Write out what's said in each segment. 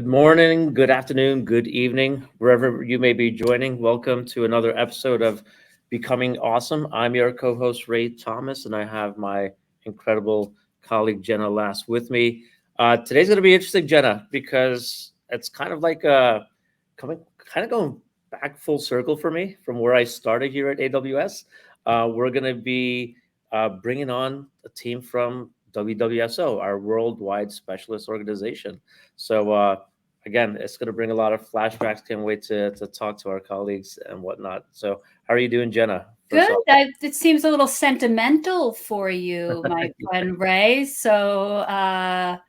Good morning, good afternoon, good evening, wherever you may be joining. Welcome to another episode of Becoming Awesome. I'm your co-host, Ray Thomas, and I have my incredible colleague, Jenna Last, with me. Today's going to be interesting, Jenna, because it's kind of like going back full circle for me from where I started here at AWS. We're going to be bringing on a team from WWSO, our worldwide specialist organization. So again, it's going to bring a lot of flashbacks. Can't wait to talk to our colleagues and whatnot. So how are you doing, Jenna? Good. It seems a little sentimental for you, my friend Ray. So I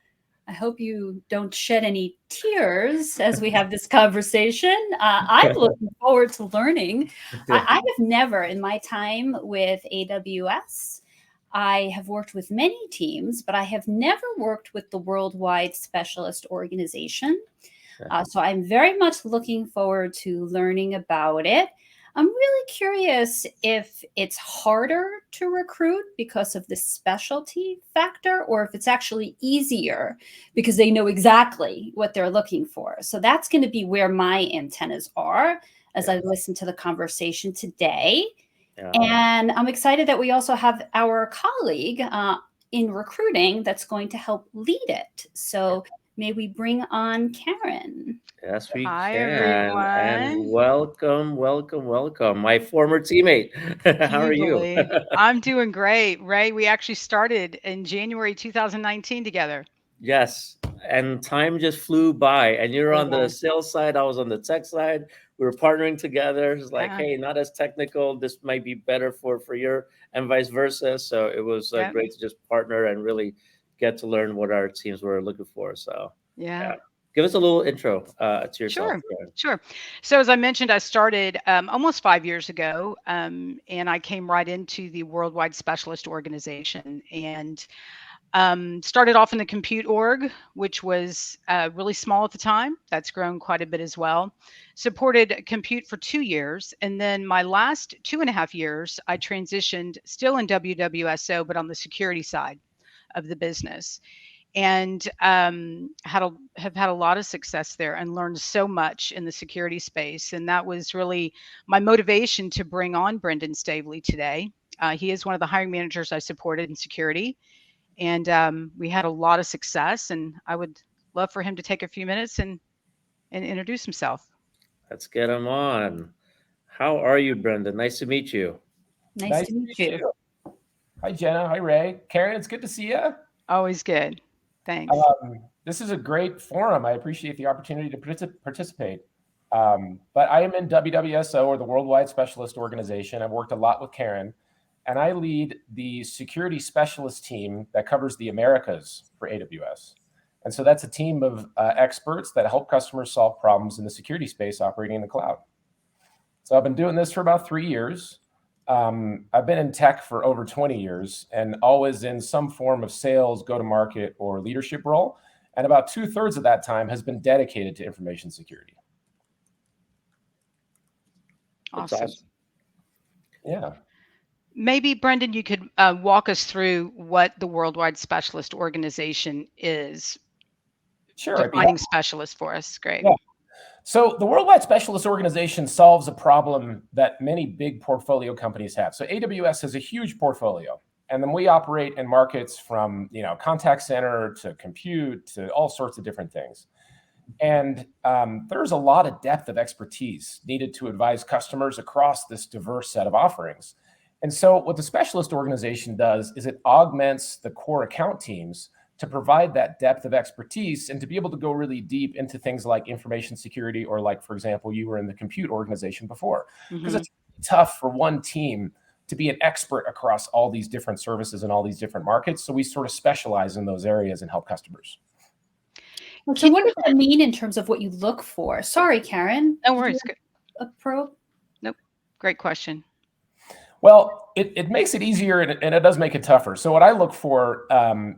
hope you don't shed any tears as we have this conversation. I'm looking forward to learning. I have never, in my time with AWS, I have worked with many teams, but I have never worked with the worldwide specialist organization. So I'm very much looking forward to learning about it. I'm really curious if it's harder to recruit because of the specialty factor, or if it's actually easier because they know exactly what they're looking for. So that's going to be where my antennas are as I listen to the conversation today. And I'm excited that we also have our colleague in recruiting that's going to help lead it. So may we bring on Karen? Yes, we Hi, can. everyone. And welcome. My former teammate. How are you? I'm doing great, Ray. We actually started in January 2019 together. Yes. And time just flew by. And you're on the sales side. I was on the tech side. We were partnering together. It's like, hey, not as technical. This might be better for your and vice versa. So it was great to just partner and really get to learn what our teams were looking for. So yeah. Give us a little intro to yourself. Sure. So as I mentioned, I started almost 5 years ago, and I came right into the Worldwide Specialist Organization and started off in the compute org, which was really small at the time. That's grown quite a bit as well. Supported compute for 2 years. And then my last 2.5 years, I transitioned still in WWSO, but on the security side of the business. And have had a lot of success there and learned so much in the security space. And that was really my motivation to bring on Brendan Staveley today. He is one of the hiring managers I supported in security. And we had a lot of success. And I would love for him to take a few minutes and introduce himself. Let's get him on. How are you, Brendan? Nice to meet you. Nice to meet you. Hi, Jenna. Hi, Ray. Karen, it's good to see you. Always good. Thanks. This is a great forum. I appreciate the opportunity to participate. But I am in WWSO, or the Worldwide Specialist Organization. I've worked a lot with Karen, and I lead the security specialist team that covers the Americas for AWS. And so that's a team of experts that help customers solve problems in the security space operating in the cloud. So I've been doing this for about 3 years. I've been in tech for over 20 years and always in some form of sales, go-to-market, or leadership role. And about 2/3 of that time has been dedicated to information security. Awesome. Yeah. Maybe, Brendan, you could walk us through what the Worldwide Specialist Organization is. Sure. Defining specialist for us. Great. Yeah. So the Worldwide Specialist Organization solves a problem that many big portfolio companies have. So AWS has a huge portfolio, and then we operate in markets from contact center to compute to all sorts of different things. And there's a lot of depth of expertise needed to advise customers across this diverse set of offerings. And so what the specialist organization does is it augments the core account teams to provide that depth of expertise and to be able to go really deep into things like information security, or like, for example, you were in the compute organization before. Because it's tough for one team to be an expert across all these different services and all these different markets. So we sort of specialize in those areas and help customers. So what does that mean in terms of what you look for? Sorry, Karen. No worries. A probe? Nope. Great question. Well, it makes it easier and it does make it tougher. So what I look for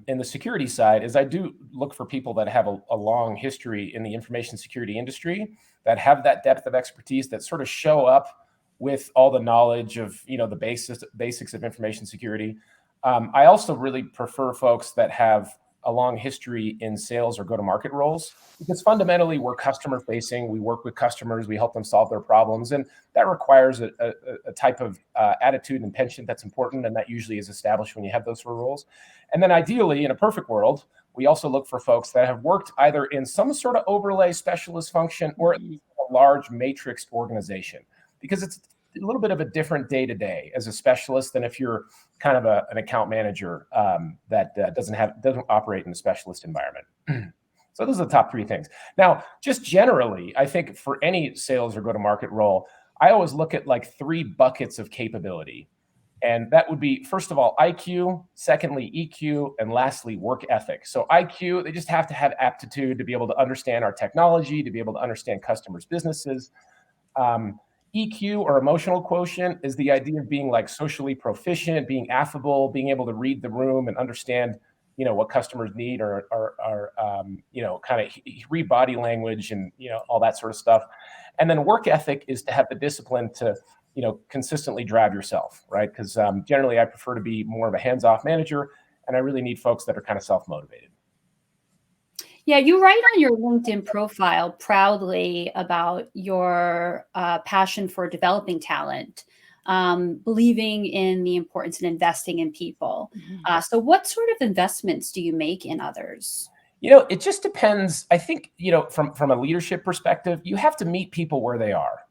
in the security side is I do look for people that have a long history in the information security industry, that have that depth of expertise, that sort of show up with all the knowledge of the basics of information security. I also really prefer folks that have a long history in sales or go-to-market roles, because fundamentally we're customer facing. We work with customers, we help them solve their problems, and that requires a type of attitude and penchant that's important, and that usually is established when you have those sort of roles. And then ideally, in a perfect world, we also look for folks that have worked either in some sort of overlay specialist function or at least a large matrixed organization, because it's a little bit of a different day-to-day as a specialist than if you're kind of an account manager that doesn't operate in a specialist environment. So those are the top three things. Now, just generally, I think for any sales or go-to-market role, I always look at like 3 buckets of capability. And that would be, first of all, IQ, secondly, EQ, and lastly, work ethic. So IQ, they just have to have aptitude to be able to understand our technology, to be able to understand customers' businesses. EQ, or emotional quotient, is the idea of being like socially proficient, being affable, being able to read the room and understand, what customers need, or kind of read body language and, all that sort of stuff. And then work ethic is to have the discipline to, consistently drive yourself, right? Because generally I prefer to be more of a hands-off manager, and I really need folks that are kind of self-motivated. Yeah, you write on your LinkedIn profile proudly about your passion for developing talent, believing in the importance of investing in people. So what sort of investments do you make in others? It just depends. I think, from a leadership perspective, you have to meet people where they are.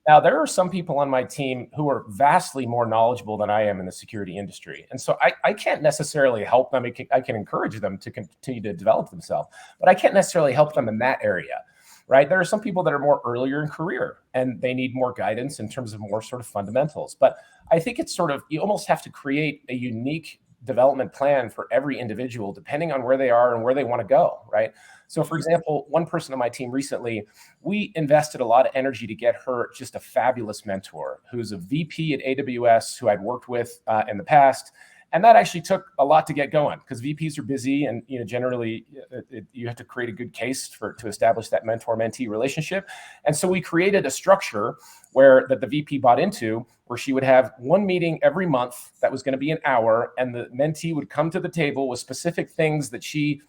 Now, there are some people on my team who are vastly more knowledgeable than I am in the security industry. And so I can't necessarily help them. I can encourage them to continue to develop themselves, but I can't necessarily help them in that area, right? There are some people that are more earlier in career and they need more guidance in terms of more sort of fundamentals. But I think it's sort of, you almost have to create a unique development plan for every individual, depending on where they are and where they want to go, right? So for example, one person on my team recently, we invested a lot of energy to get her just a fabulous mentor who's a VP at AWS who I'd worked with in the past. And that actually took a lot to get going, because VPs are busy, and generally you have to create a good case to establish that mentor-mentee relationship. And so we created a structure that the VP bought into, where she would have one meeting every month that was going to be an hour, and the mentee would come to the table with specific things that she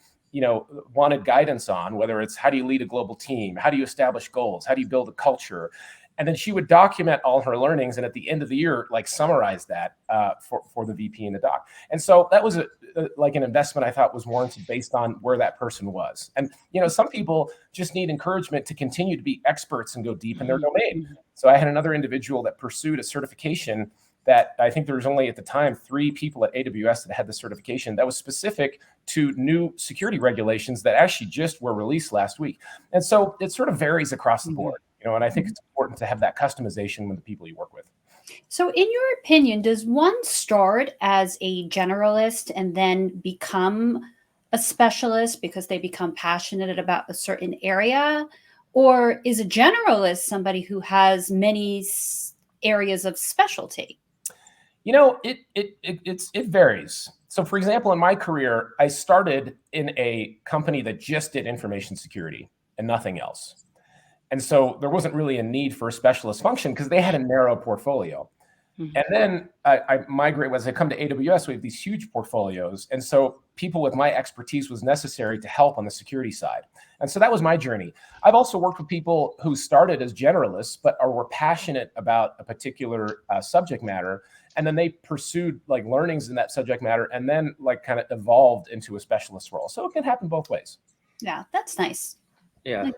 wanted guidance on, whether it's how do you lead a global team, how do you establish goals, how do you build a culture. And then she would document all her learnings, and at the end of the year, summarize that for the VP and the doc. And so that was an investment I thought was warranted based on where that person was. And some people just need encouragement to continue to be experts and go deep in their domain. So I had another individual that pursued a certification that I think there was only at the time 3 people at AWS that had the certification that was specific to new security regulations that actually just were released last week. And so it sort of varies across the board. And I think it's important to have that customization with the people you work with. So in your opinion, does one start as a generalist and then become a specialist because they become passionate about a certain area? Or is a generalist somebody who has many areas of specialty? It varies. So for example, in my career, I started in a company that just did information security and nothing else. And so there wasn't really a need for a specialist function because they had a narrow portfolio. And then I migrate, as I come to AWS, we have these huge portfolios. And so people with my expertise was necessary to help on the security side. And so that was my journey. I've also worked with people who started as generalists, but were passionate about a particular subject matter. And then they pursued learnings in that subject matter and then kind of evolved into a specialist role. So it can happen both ways. Yeah, that's nice. Yeah.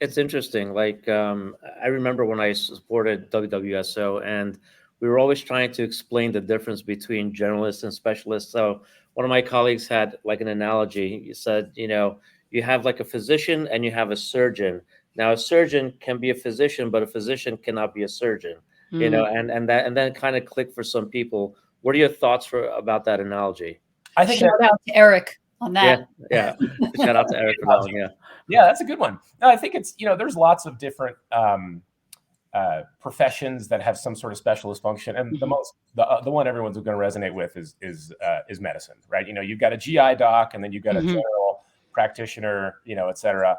It's interesting. I remember when I supported WWSO, and we were always trying to explain the difference between generalists and specialists. So one of my colleagues had an analogy. He said, you have a physician and you have a surgeon. Now a surgeon can be a physician, but a physician cannot be a surgeon. And then kind of clicked for some people. What are your thoughts about that analogy? I think shout out to Eric on that. Yeah. Shout out to Eric for that one. Yeah, that's a good one. No, I think it's, there's lots of different professions that have some sort of specialist function, and the one everyone's going to resonate with is medicine, right? You've got a GI doc, and then you've got a general practitioner, et cetera.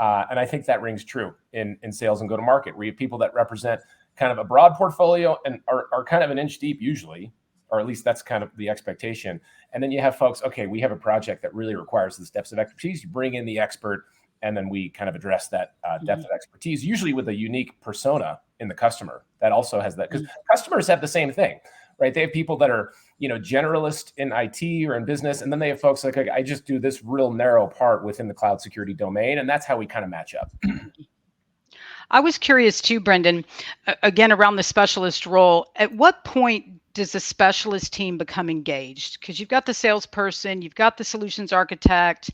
And I think that rings true in sales and go-to-market, where you have people that represent kind of a broad portfolio and are kind of an inch deep usually, or at least that's kind of the expectation. And then you have folks, okay, we have a project that really requires this depth of expertise. You bring in the expert, and then we kind of address that depth of expertise, usually with a unique persona in the customer that also has that, because customers have the same thing, right? They have people that are, generalist in IT or in business, and then they have folks like, I just do this real narrow part within the cloud security domain, and that's how we kind of match up. I was curious too, Brendan, again, around the specialist role. At what point does the specialist team become engaged? Because you've got the salesperson, you've got the solutions architect.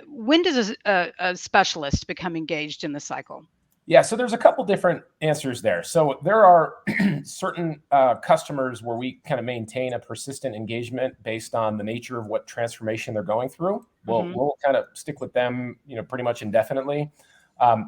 When does a specialist become engaged in the cycle? Yeah, so there's a couple different answers there. So there are certain customers where we kind of maintain a persistent engagement based on the nature of what transformation they're going through. We'll kind of stick with them, pretty much indefinitely.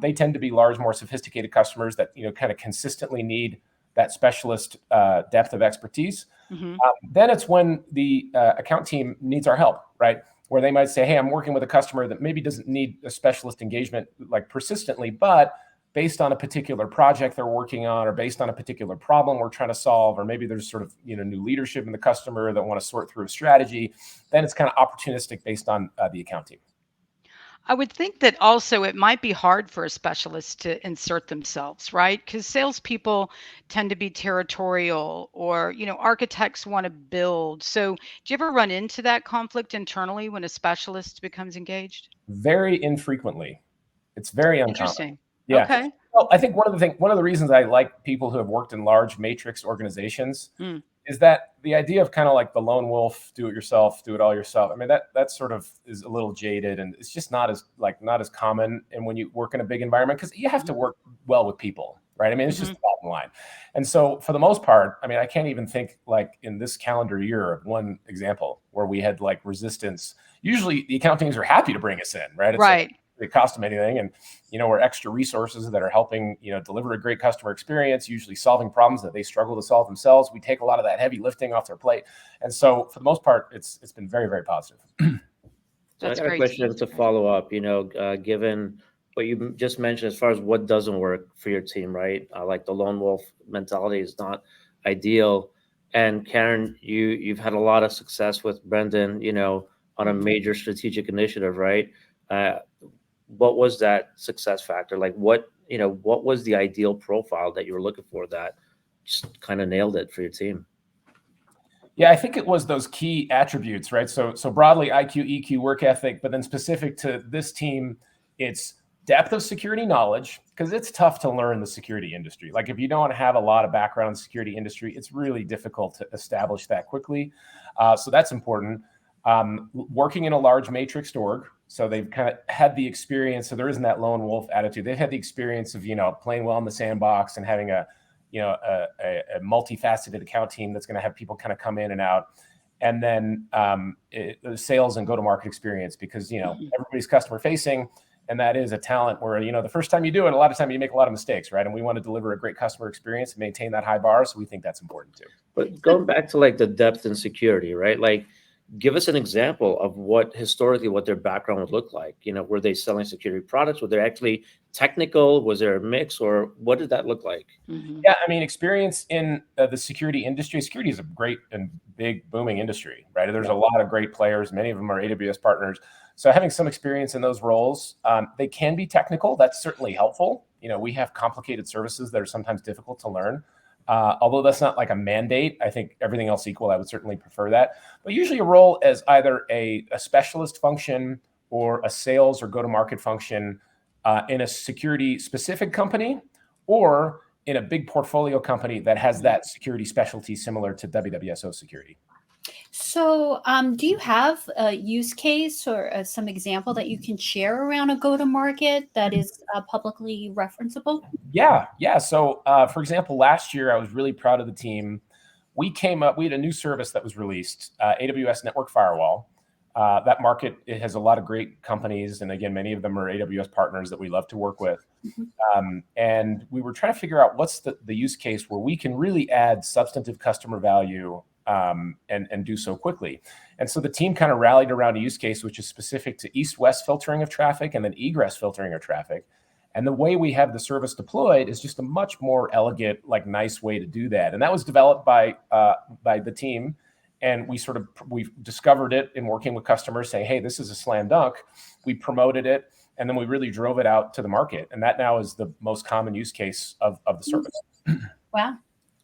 They tend to be large, more sophisticated customers that, kind of consistently need that specialist depth of expertise. Then it's when the account team needs our help, right? Where they might say, hey, I'm working with a customer that maybe doesn't need a specialist engagement like persistently, but based on a particular project they're working on, or based on a particular problem we're trying to solve, or maybe there's sort of, new leadership in the customer that want to sort through a strategy, then it's kind of opportunistic based on the account team. I would think that also it might be hard for a specialist to insert themselves, right? Because salespeople tend to be territorial, or, architects want to build. So do you ever run into that conflict internally when a specialist becomes engaged? Very infrequently. It's very uncommon. Interesting. Yeah. Okay. Well, I think one of the reasons I like people who have worked in large matrix organizations is that the idea of kind of like the lone wolf, do it yourself, do it all yourself. I mean, that sort of is a little jaded, and it's just not as common. And when you work in a big environment, because you have to work well with people, right? I mean, it's just the bottom line. And so for the most part, I mean, I can't even think like in this calendar year of one example where we had like resistance. Usually the account teams are happy to bring us in, right? It's right. Like, it cost them anything, and we're extra resources that are helping deliver a great customer experience, usually solving problems that they struggle to solve themselves. We take a lot of that heavy lifting off their plate, and so for the most part, it's been very, very positive. So I got a question to follow up. Given what you just mentioned as far as what doesn't work for your team, right? Like the lone wolf mentality is not ideal. And Karen, you've had a lot of success with Brendan, on a major strategic initiative, right? What was that success factor? Like what was the ideal profile that you were looking for that just kind of nailed it for your team? Yeah, I think it was those key attributes, right? So broadly IQ, EQ, work ethic, but then specific to this team, it's depth of security knowledge, because it's tough to learn the security industry. Like if you don't have a lot of background in the security industry, it's really difficult to establish that quickly. So that's important. Working in a large matrix org, so they've kind of had the experience. So there isn't that lone wolf attitude. They've had the experience of playing well in the sandbox and having a multifaceted account team that's going to have people kind of come in and out, and then the sales and go-to-market experience, because everybody's customer facing, and that is a talent where the first time you do it, a lot of times you make a lot of mistakes, right? And we want to deliver a great customer experience and maintain that high bar, so we think that's important too. But going back to like the depth and security, right? Like, give us an example of what their background would look like. Were they selling security products? Were they actually technical? Was there a mix, or what did that look like? Yeah, I mean, experience in the security industry. Security is a great and big booming industry, right? There's a lot of great players. Many of them are AWS partners. So having some experience in those roles, they can be technical. That's certainly helpful. We have complicated services that are sometimes difficult to learn. Although that's not like a mandate, I think everything else equal, I would certainly prefer that. But usually a role as either a specialist function or a sales or go-to-market function in a security specific company, or in a big portfolio company that has that security specialty similar to WWSO security. So do you have a use case or some example that you can share around a go-to-market that is publicly referenceable? Yeah. So for example, last year, I was really proud of the team. We had a new service that was released, AWS Network Firewall. That market, it has a lot of great companies. And again, many of them are AWS partners that we love to work with. And we were trying to figure out what's the use case where we can really add substantive customer value and do so quickly. And so the team kind of rallied around a use case which is specific to east-west filtering of traffic and then egress filtering of traffic. And the way we have the service deployed is just a much more elegant, like nice way to do that. And that was developed by the team And we discovered it in working with customers, saying, hey, this is a slam dunk. We promoted it, and then we really drove it out to the market. And that now is the most common use case of the service. Wow.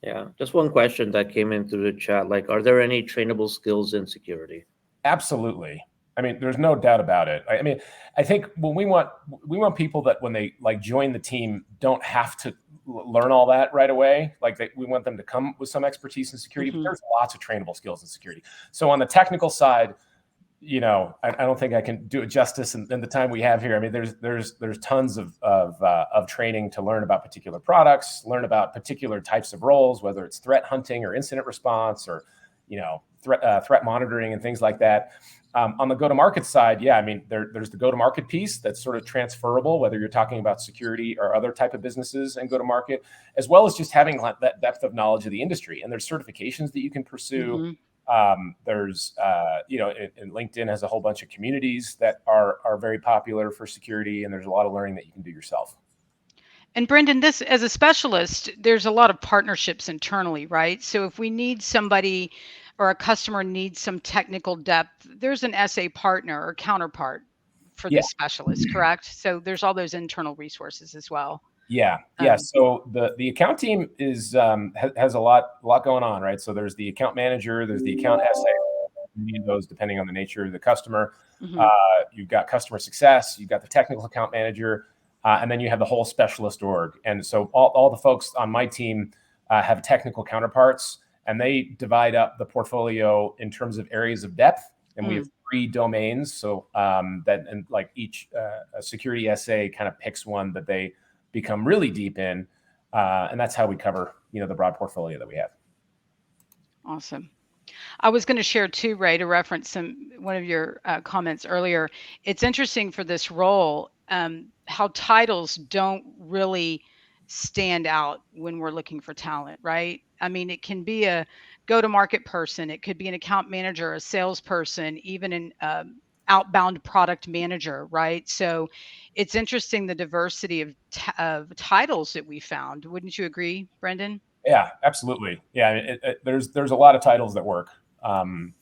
Yeah. Just one question that came in through the chat. Like, are there any trainable skills in security? Absolutely. I mean, there's no doubt about it. I mean, I think when we want people that when they like join the team don't have to learn all that right away. Like we want them to come with some expertise in security. But there's lots of trainable skills in security. So on the technical side, you know, I don't think I can do it justice in the time we have here. I mean, there's tons of training to learn about particular products, learn about particular types of roles, whether it's threat hunting or incident response or, you know, threat monitoring and things like that. On the go-to-market side, yeah, I mean, there's the go-to-market piece that's sort of transferable, whether you're talking about security or other type of businesses and go-to-market, as well as just having that depth of knowledge of the industry. And there's certifications that you can pursue. There's, you know, and LinkedIn has a whole bunch of communities that are very popular for security, and there's a lot of learning that you can do yourself. And Brendan, this as a specialist, there's a lot of partnerships internally, right? So if we need somebody or a customer needs some technical depth, there's an SA partner or counterpart for the specialist, correct? So there's all those internal resources as well. Yeah. So the account team is has a lot going on, right? So there's the account manager, there's the account SA. You need those depending on the nature of the customer. You've got customer success, you've got the technical account manager, and then you have the whole specialist org. And so all the folks on my team have technical counterparts, and they divide up the portfolio in terms of areas of depth. And we have 3 domains. So and like each security SA kind of picks one that they become really deep in. And that's how we cover, you know, the broad portfolio that we have. Awesome. I was going to share too, Ray, to reference one of your comments earlier. It's interesting for this role, how titles don't really stand out when we're looking for talent, right? I mean, it can be a go-to-market person. It could be an account manager, a salesperson, even an outbound product manager, right? So it's interesting the diversity of titles that we found. Wouldn't you agree, Brendan? Yeah, absolutely. Yeah, there's a lot of titles that work. And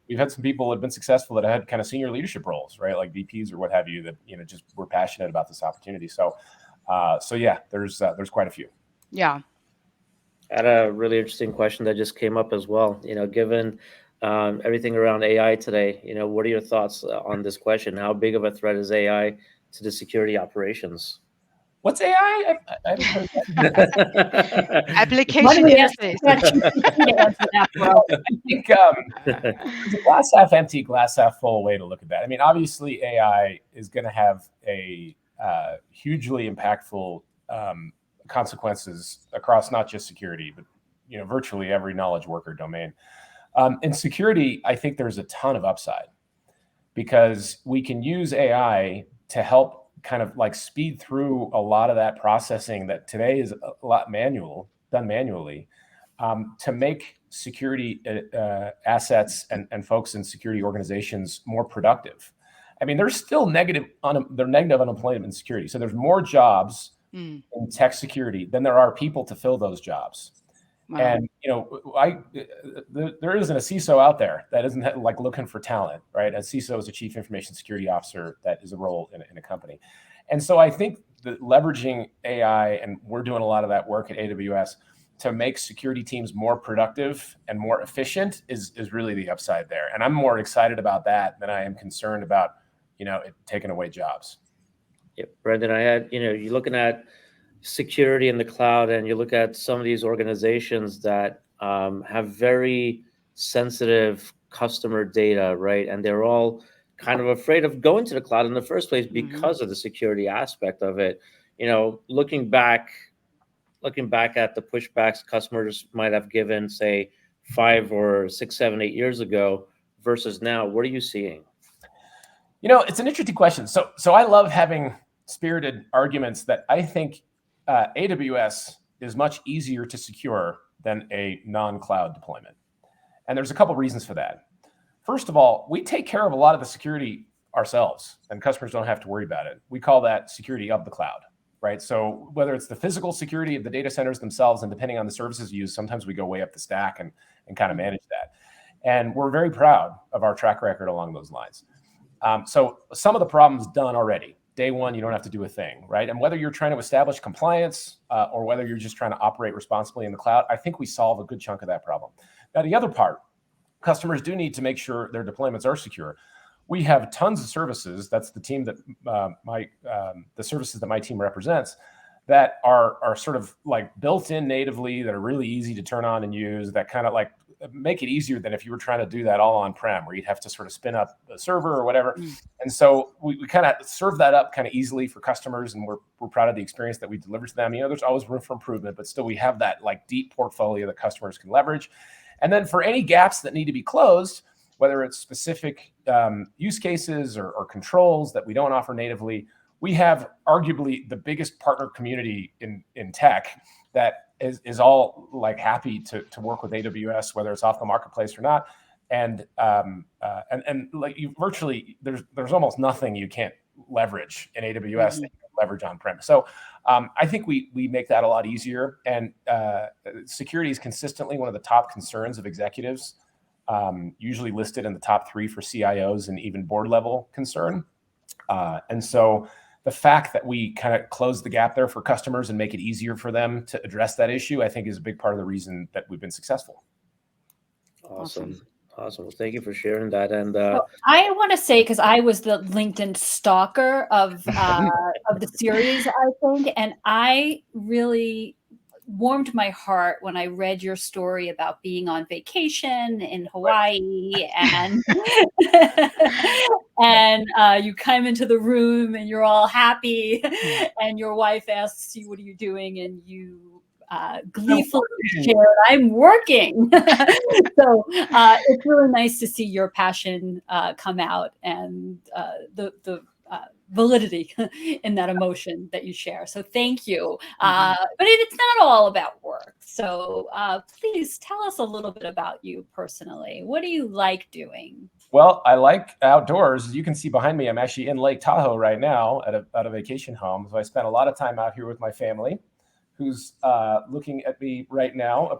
we've had some people that have been successful that had kind of senior leadership roles, right? Like VPs or what have you that, you know, just were passionate about this opportunity. So yeah, there's quite a few. Yeah. I had a really interesting question that just came up as well. You know, given everything around AI today, you know, what are your thoughts on this question? How big of a threat is AI to the security operations? What's AI? I haven't heard that. Application interface. I think it's a glass half empty, glass half full way to look at that. I mean, obviously AI is going to have a hugely impactful consequences across not just security, but, you know, virtually every knowledge worker domain. In security, I think there's a ton of upside because we can use AI to help kind of like speed through a lot of that processing that today is a lot done manually, to make security assets and folks in security organizations more productive. I mean, there's still negative unemployment in security. So there's more jobs in tech security than there are people to fill those jobs. Wow. And, you know, there isn't a CISO out there that isn't like looking for talent, right? A CISO is a chief information security officer. That is a role in a company. And so I think that leveraging AI, and we're doing a lot of that work at AWS to make security teams more productive and more efficient is really the upside there. And I'm more excited about that than I am concerned about, you know, it taking away jobs. Yeah, Brendan, you know, you're looking at security in the cloud, and you look at some of these organizations that have very sensitive customer data, right? And they're all kind of afraid of going to the cloud in the first place because of the security aspect of it. You know, looking back at the pushbacks customers might have given, say, 5 or 6, 7, 8 years ago versus now, what are you seeing? You know, it's an interesting question. So I love having spirited arguments that I think AWS is much easier to secure than a non-cloud deployment. And there's a couple of reasons for that. First of all, we take care of a lot of the security ourselves, and customers don't have to worry about it. We call that security of the cloud, right? So whether it's the physical security of the data centers themselves, and depending on the services used, sometimes we go way up the stack and kind of manage that. And we're very proud of our track record along those lines. So some of the problems done already. Day one, you don't have to do a thing, right? And whether you're trying to establish compliance or whether you're just trying to operate responsibly in the cloud, I think we solve a good chunk of that problem. Now, the other part, customers do need to make sure their deployments are secure. We have tons of services. That's the team that the services that my team represents that are sort of like built in natively, that are really easy to turn on and use, that kind of like make it easier than if you were trying to do that all on-prem, where you'd have to sort of spin up a server or whatever. And so we kind of serve that up kind of easily for customers, and we're proud of the experience that we deliver to them. You know, there's always room for improvement, but still we have that like deep portfolio that customers can leverage. And then for any gaps that need to be closed, whether it's specific use cases or controls that we don't offer natively, we have arguably the biggest partner community in tech that is all like happy to work with AWS, whether it's off the marketplace or not. And like you virtually, there's almost nothing you can't leverage in AWS that you can leverage on-prem. So I think we make that a lot easier. And security is consistently one of the top concerns of executives, usually listed in the top 3 for CIOs and even board level concern. And so the fact that we kind of close the gap there for customers and make it easier for them to address that issue, I think is a big part of the reason that we've been successful. Awesome. Well, thank you for sharing that. And well, I want to say, because I was the LinkedIn stalker of the series, I think, and I really warmed my heart when I read your story about being on vacation in Hawaii and and you come into the room and you're all happy and your wife asks you, what are you doing? And you gleefully shared, I'm working. So it's really nice to see your passion come out and the validity in that emotion that you share. So thank you. But it's not all about work. So please tell us a little bit about you personally. What do you like doing? Well, I like outdoors. As you can see behind me, I'm actually in Lake Tahoe right now at a vacation home. So I spent a lot of time out here with my family, who's looking at me right now.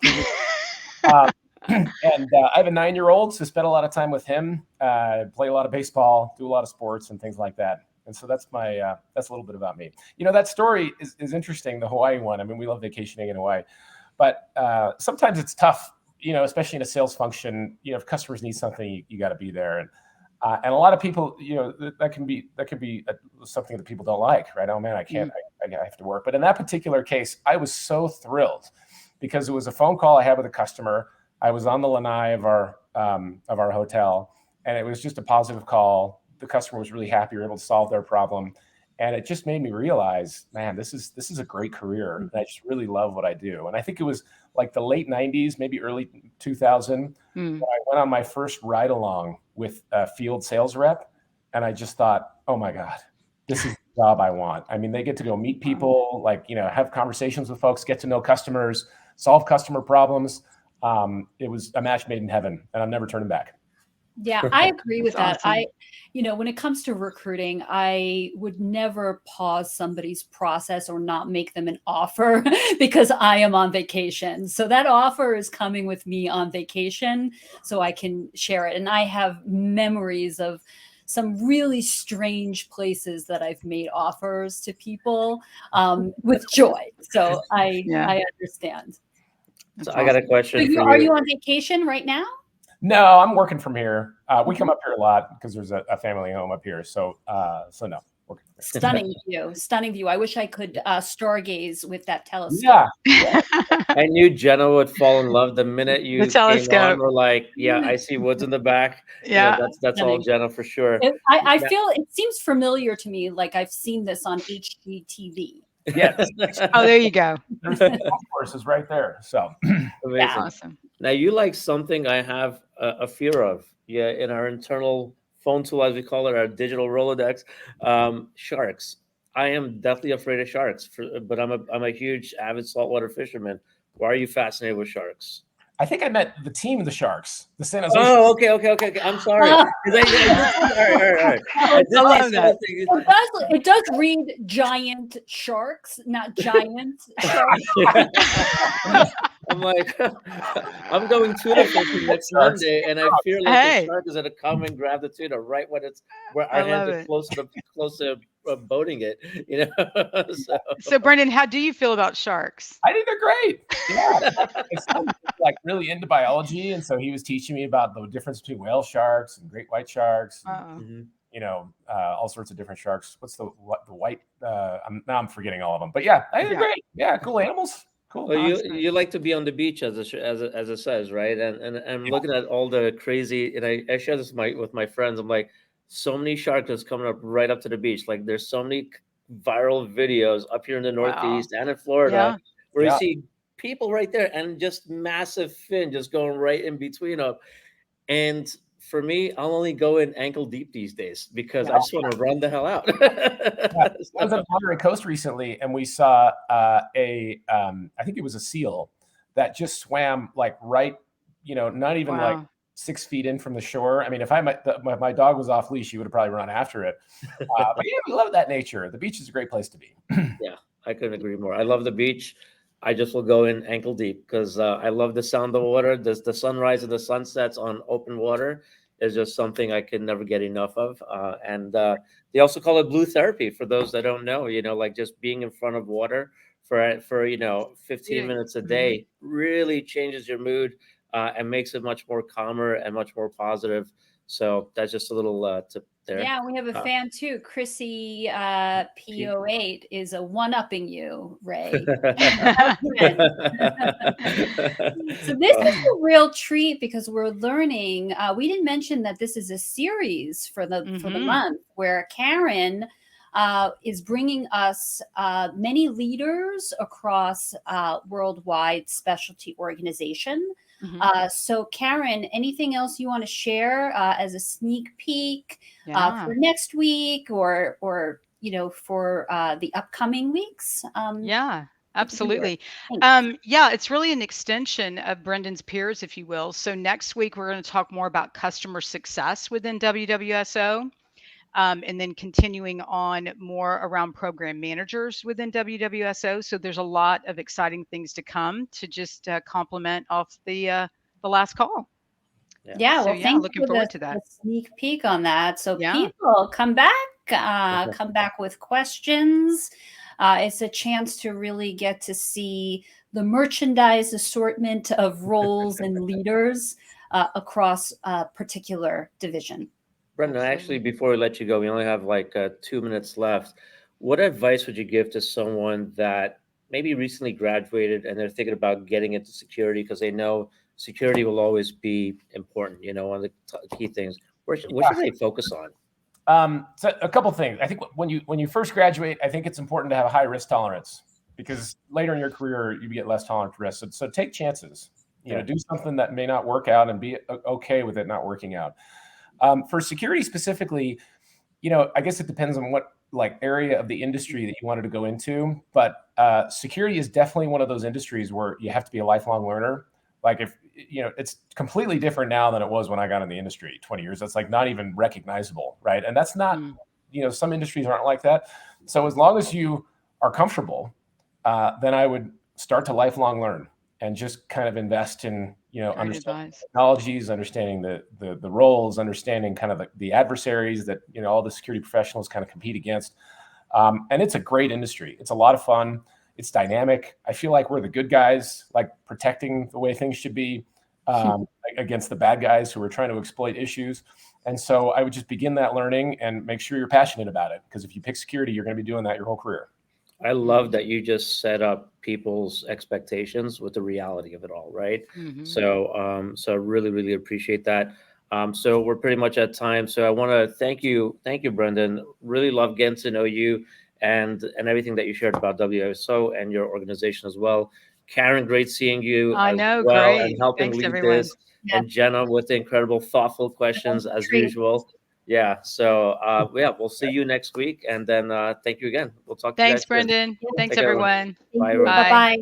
And I have a 9-year-old, so spent a lot of time with him, play a lot of baseball, do a lot of sports and things like that. And so that's a little bit about me. You know, that story is interesting, the Hawaii one. I mean, we love vacationing in Hawaii, but sometimes it's tough, you know, especially in a sales function. You know, if customers need something, you got to be there. And a lot of people, you know, that can be something that people don't like, right? Oh man, I can't, I have to work. But in that particular case, I was so thrilled because it was a phone call I had with a customer. I was on the lanai of our hotel, and it was just a positive call. The customer was really happy we were able to solve their problem. And it just made me realize, man, this is a great career. And I just really love what I do. And I think it was like the late 90s, maybe early 2000, when I went on my first ride along with a field sales rep. And I just thought, oh my God, this is the job I want. I mean, they get to go meet people, like, you know, have conversations with folks, get to know customers, solve customer problems. It was a match made in heaven, and I'm never turning back. Yeah, I agree with that. Awesome. You know, when it comes to recruiting, I would never pause somebody's process or not make them an offer because I am on vacation. So that offer is coming with me on vacation so I can share it. And I have memories of some really strange places that I've made offers to people with joy. So I understand. So I got a question for you. Are you on vacation right now? No, I'm working from here. We come up here a lot because there's a family home up here. So no. Stunning view. I wish I could stargaze with that telescope. Yeah. I knew Jenna would fall in love the minute you The telescope. came on. We're like, yeah, I see woods in the back. Yeah. You know, that's all Jenna for sure. I feel it seems familiar to me, like I've seen this on HGTV. Yes. Oh, there you go. There's the golf course is right there. So Amazing. Awesome. Now you like something I have a fear of. Yeah, in our internal phone tool, as we call it, our digital Rolodex, sharks. I am deathly afraid of sharks, but I'm a huge avid saltwater fisherman. Why are you fascinated with sharks? I think I met the team of the Sharks, the San Jose. Oh, okay. I'm sorry. All right. I love that. It does read giant sharks, not giant sharks. I'm I'm like, I'm going tuna fishing next Sharks. Monday, and I fear like the Hey. shark is gonna come and grab the tuna right when it's where I our hands love are it. close to boating it. You know, so So, Brendan, how do you feel about sharks? I think they're great. Yeah, my son is like really into biology, and so he was teaching me about the difference between whale sharks and great white sharks. And, Uh-oh. you know, all sorts of different sharks. What's the white? I'm forgetting all of them. But yeah, I think they're great. Yeah, cool animals. Cool. well, Awesome. you like to be on the beach as it says, right? And I'm Yeah. looking at all the crazy, and I share this with my friends. I'm like, so many sharks that's coming up right up to the beach. Like there's so many viral videos up here in the Wow. Northeast and in Florida Yeah. where you Yeah. see people right there and just massive fin just going right in between them. And for me, I'll only go in ankle deep these days because I Yeah. just want to run the hell out. I was on Monterey Coast recently, and we saw I think it was a seal that just swam like right, you know, not even like Wow. 6 feet in from the shore. I mean, if my dog was off leash, he would have probably run after it. But yeah, we love that nature. The beach is a great place to be. Yeah, I couldn't agree more. I love the beach. I just will go in ankle deep because I love the sound of water. The sunrise and the sunsets on open water is just something I can never get enough of. And they also call it blue therapy for those that don't know. You know, like just being in front of water for 15 Yeah. minutes a day really changes your mood and makes it much more calmer and much more positive. So that's just a little tip there. Yeah, we have a fan too. Chrissy P08 is a one-upping you, Ray. So this is a real treat because we're learning. We didn't mention that this is a series for the month where Karen is bringing us many leaders across worldwide specialty organization. So Karen, anything else you want to share as a sneak peek for next week or for the upcoming weeks? Yeah, absolutely. It's really an extension of Brendan's peers, if you will. So next week we're going to talk more about customer success within WWSO. And then continuing on more around program managers within WWSO. So there's a lot of exciting things to come to just complement off the last call. Yeah, So, well, thanks looking for forward to that. the sneak peek on that. So people come back with questions. It's a chance to really get to see the merchandise assortment of roles and leaders across a particular division. Brendan, actually, before we let you go, we only have like 2 minutes left. What advice would you give to someone that maybe recently graduated and they're thinking about getting into security because they know security will always be important, one of the key things? What should they focus on? So a couple things. I think when you first graduate, I think it's important to have a high risk tolerance because later in your career you get less tolerant to risk. So take chances. Do something that may not work out and be okay with it not working out. For security specifically, I guess it depends on what area of the industry that you wanted to go into. But security is definitely one of those industries where you have to be a lifelong learner. Like if it's completely different now than it was when I got in the industry 20 years. That's like not even recognizable, right? And that's not, some industries aren't like that. So as long as you are comfortable, then I would start to lifelong learn and just kind of invest in, understanding technologies, understanding the roles, understanding kind of the adversaries that, all the security professionals kind of compete against. And it's a great industry. It's a lot of fun. It's dynamic. I feel like we're the good guys, like protecting the way things should be against the bad guys who are trying to exploit issues. And so I would just begin that learning and make sure you're passionate about it. Because if you pick security, you're going to be doing that your whole career. I love that you just set up people's expectations with the reality of it all, right? So I really, really appreciate that. So we're pretty much at time. So I want to thank you, Brendan. Really love getting to know you and everything that you shared about WWSO and your organization as well. Karen, great seeing you great. And helping Thanks, lead everyone. this. And Jenna with the incredible, thoughtful questions as usual. Yeah. So we'll see you next week. And then thank you again. We'll talk to you guys. Thanks, Brendan. Soon. Thanks, Take care, everyone. Bye. Bye-bye.